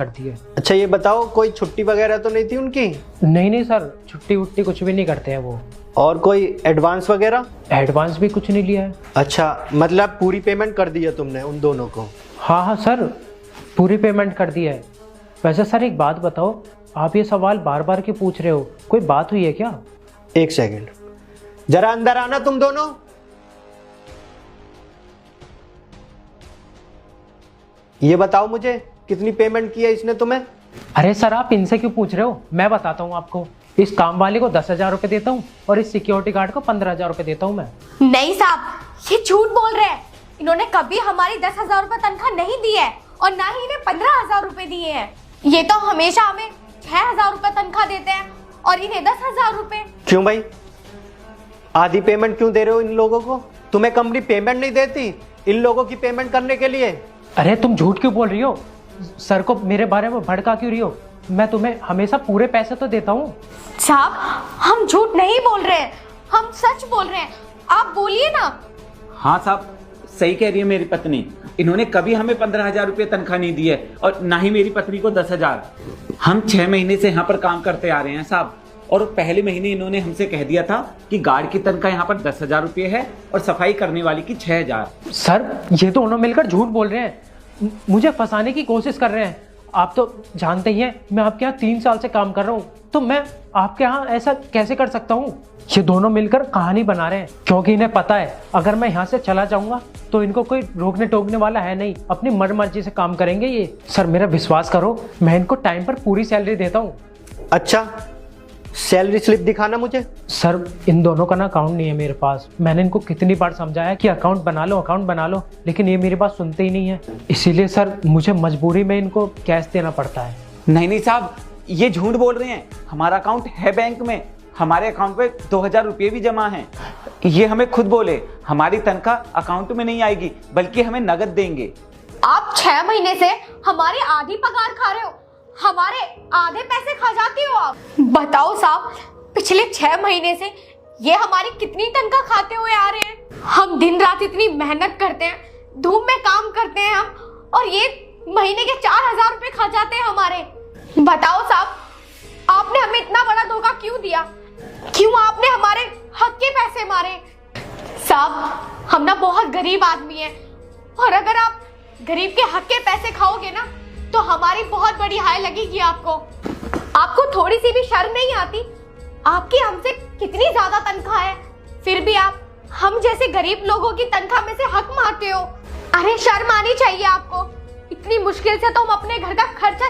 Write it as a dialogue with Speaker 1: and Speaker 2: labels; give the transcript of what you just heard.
Speaker 1: कर दी है।
Speaker 2: अच्छा ये बताओ, कोई छुट्टी वगैरह तो नहीं थी उनकी?
Speaker 1: नहीं सर, छुट्टी वुट्टी कुछ भी नहीं करते हैं वो।
Speaker 2: और कोई एडवांस वगैरह?
Speaker 1: एडवांस भी कुछ नहीं लिया है।
Speaker 2: अच्छा, मतलब पूरी पेमेंट कर दी है तुमने उन दोनों को?
Speaker 1: हाँ सर, पूरी पेमेंट कर दी है। वैसे सर एक बात बताओ, आप ये सवाल बार बार क्यों पूछ रहे हो? कोई बात हुई है क्या?
Speaker 2: एक सेकंड, जरा अंदर आना तुम दोनों। ये बताओ मुझे, कितनी पेमेंट की है इसने तुम्हें?
Speaker 1: अरे सर आप इनसे क्यों पूछ रहे हो? मैं बताता हूँ आपको। इस काम वाले को 10,000 रुपए देता हूँ और इस सिक्योरिटी गार्ड को 15,000 रुपए देता हूँ मैं।
Speaker 3: नहीं साहब, ये झूठ बोल रहे हैं। इन्होंने कभी हमारी 10,000 रुपए तनख्वाह नहीं दी है और ना ही इन्हें 15,000 रुपए दिए हैं। ये तो हमेशा हमें 6,000 रुपए तनख्वाह देते हैं और इन्हें 10,000 रुपए।
Speaker 2: क्यों भाई, आधी पेमेंट क्यों दे रहे हो इन लोगों को? तुम्हें कंपनी पेमेंट नहीं देती इन लोगों की पेमेंट करने के लिए?
Speaker 1: अरे तुम झूठ क्यों बोल रही हो? सर को मेरे बारे में भड़का क्यों रही हो? मैं तुम्हें हमेशा पूरे पैसे तो देता हूँ।
Speaker 3: साहब हम झूठ नहीं बोल रहे हैं, हम सच बोल रहे हैं। आप बोलिए ना।
Speaker 4: हाँ साहब, सही कह रही है मेरी पत्नी। इन्होंने कभी हमें 15,000 रुपये तनख्वाह नहीं दी है और ना ही मेरी पत्नी को 10,000। हम 6 महीने से यहाँ पर काम करते आ रहे हैं साहब, और पहले महीने इन्होंने हमसे कह दिया था कि गार्ड की तनख्वाह यहाँ पर 10,000 रुपये है और सफाई करने वाली की 6,000।
Speaker 1: सर ये दोनों मिलकर झूठ बोल रहे हैं, मुझे फंसाने की कोशिश कर रहे हैं। आप तो जानते ही हैं मैं आपके यहाँ 3 साल से काम कर रहा हूँ, तो मैं आपके यहाँ ऐसा कैसे कर सकता हूँ? ये दोनों मिलकर कहानी बना रहे हैं, क्योंकि इन्हें पता है अगर मैं यहाँ से चला जाऊंगा तो इनको कोई रोकने टोकने वाला है नहीं। अपनी मर्जी से काम करेंगे ये। सर मेरा विश्वास करो, मैं इनको टाइम पर पूरी सैलरी देता हूँ।
Speaker 2: अच्छा, सैलरी स्लिप दिखाना मुझे।
Speaker 1: सर इन दोनों का ना अकाउंट नहीं है मेरे पास। मैंने इनको कितनी बार समझाया कि अकाउंट बना लो, लेकिन ये मेरी बात सुनते ही नहीं है। इसीलिए सर मुझे मजबूरी में इनको कैश देना पड़ता है।
Speaker 4: नहीं साहब, ये झूठ बोल रहे हैं। हमारा अकाउंट है बैंक में, हमारे अकाउंट पे 2,000 रुपये भी जमा हैं। ये हमें खुद बोले हमारी तनख्वाह अकाउंट में नहीं आएगी बल्कि हमें नगद देंगे।
Speaker 3: आप 6 महीने से हमारी आधी पगार खा रहे हो, हमारे आधे पैसे खा जाते हो आप। बताओ साहब, पिछले 6 महीने से ये हमारी कितनी तनख्वाह खाते हुए आ रहे हैं। हम दिन रात इतनी मेहनत करते हैं, धूप में काम करते हैं हम, और ये महीने के 4,000 रुपए खा जाते हैं हमारे। बताओ साहब, आपने हमें इतना बड़ा धोखा क्यों दिया? क्यों आपने हमारे हक के पैसे मारे? साहब हम ना बहुत गरीब आदमी हैं, और अगर आप गरीब के हक के पैसे खाओगे ना तो हमारी बहुत बड़ी हाय लगेगी आपको। आपको थोड़ी सी भी शर्म नहीं आती? आपकी हमसे कितनी ज्यादा तनख्वाह है, फिर भी आप हम जैसे गरीब लोगों की तनख्वाह में से हक मारते हो। अरे शर्म आनी चाहिए आपको। इतनी मुश्किल से तो हम अपने घर का खर्चा